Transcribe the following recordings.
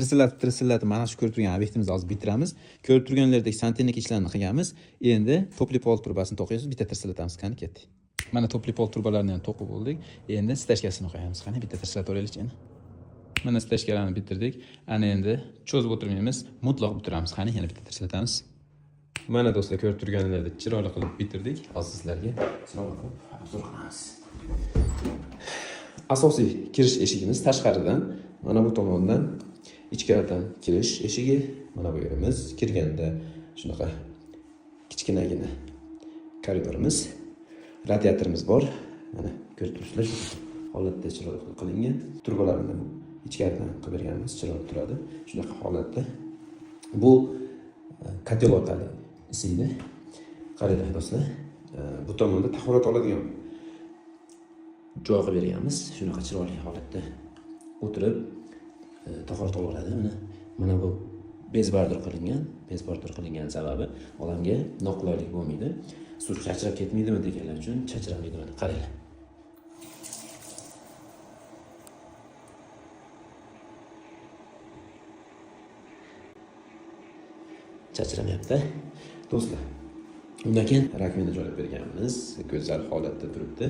tirsillatib mana shu ko'rib turgan obyektimizni hozir bitiramiz. Ko'rib turganlaridek santenlik ishlarni qilganmiz. Endi topli pol turbasini to'qiymiz, bitta tirsillatamiz, qani ketdi. Mana topli pol turbalarini ham to'qib bo'ldik. Endi stashkasini qo'yamiz. Qani bitta tirsillatib olaylik endi. Mana stashkalarni bitirdik. Ana endi cho'zib o'tirmaymiz, mutlaq bitiramiz. Qani yana bitta tirsillatamiz. Mana do'stlar, ko'rib turganlaringizdek chiroyli qilib bitirdik. Hozir sizlarga chiroyli qilib obzor qilamiz. Asosiy kirish eshigimiz tashqaridan, mana bu tomondan ichkaridan kirish eshigi. Mana bu yerimiz. Kirganda shunaqa kichkinagina koridorimiz, radiatorimiz bor. Mana ko'rib turibsizlar, holatda chiroyli qilingan. Turbalarni ichkaridan qilib berganmiz, chiroyli turadi. Shunaqa holatda. Bu kotel orqali isiydi. Qaranglar do'stlar, bu tomonda tahorat oladigan joy qilib berganmiz. Shunaqa chiroyli holatda o'tirib tahorat oladi. Mana bu bezbardir qilingan. Bezbardir qilingan sababi odamga noqulaylik bo'lmaydi. Suv chachrab ketmaydimi deganlar uchun chachramaydi. Mana qaranglar. Chachramayapti. Do'stlar, undan keyin rakovina joylab berganmiz. Go'zal holatda turibdi.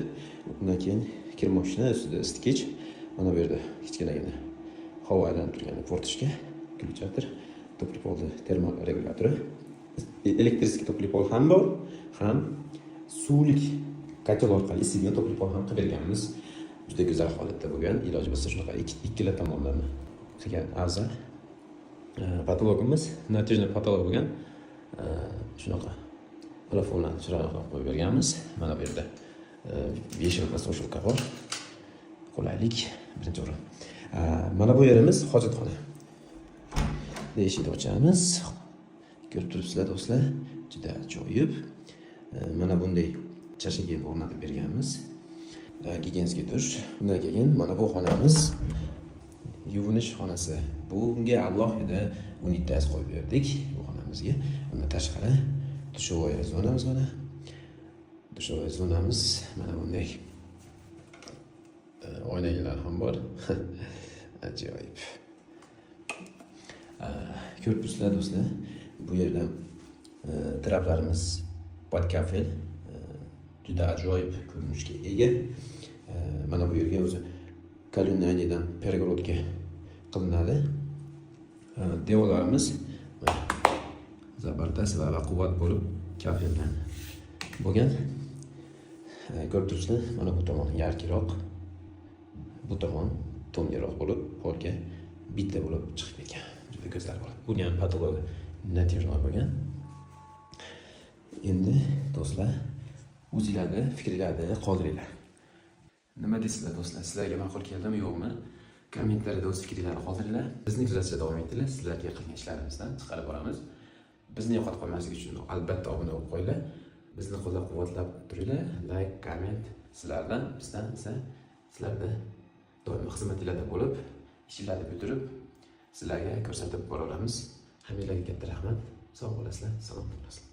Undan keyin kirmoshina ustida isitgich. Mana bu yerda kichkinagina havo aylanib turgan portishga ключатор, topli polni termal regulyatori. Elektrический topli pol ham bor, ham suvlik kotel orqali isigini topli pol ham qilib berganmiz. Juda go'zal holatda bo'lgan. Iloji bo'lsa shunaqa ikkala tomonlarni qilgan afzal. Patologimiz natijali patolog bo'lgan. Shunaqa plafonlarni chiroyli qilib qo'yib berganmiz. Mana bu yerda veshilka, soshilka bor. Qulaylik birinchi o'rin. Mana bu yerimiz hojatxona. Eshikni ochamiz. Ko'rib turibsizlar do'stlar, juda ajoyib. Mana bunday chashaga o'rnatib berganmiz. Gigiyenskiy dush. Undan keyin mana bu xonamiz yuvinish xonasi. Bunga alohida unitaz qo'yib berdik bu xonamizga. Undan tashqari dushovoy zonamiz mana. Dushovoy zonamiz mana bunday oynalar ham bor. Ajoyib. Ko'rib turibsizlar do'stlar, bu yerda traplarimiz podkafel, juda ajoyib ko'rinishga ega. Mana bu yerga o'zi kalyondan pergorodka qilinadi. Devorlarimiz zabardast va baquvvat bo'lib kafeldan bo'lgan. Ko'rib turibsizlar, mana bu tomon yarkiroq, bu tomon to'ngiroq bo'lib, polga bitta bo'lib chiqib ketgan. Juda go'zal bo'ladi. Bu ham patolog natijali bo'lgan. Endi do'stlar, o'zingizlarga fikrlarni qoldiringlar. Nima deysizlar do'stlar? Sizlarga ma'qul keldimi, yo'qmi? Kommentlarda o'z fikringizni qoldiringlar. Bizni kuzatishda davom etinglar. Sizlarga qilgan ishlarimizdan chiqarib boramiz. Bizni yo'qotib qo'ymaslik uchun albatta obuna bo'lib qo'yinglar. Bizni qo'llab-quvvatlab turinglar. Like, komment sizlardan, bizdan esa sizlarda doim xizmatinglarda bo'lib, ishlarni bitirib sizlarga ko'rsatib boraveramiz. Hammalarga katta rahmat. Sog' bo'lasizlar, salom bo'lasizlar.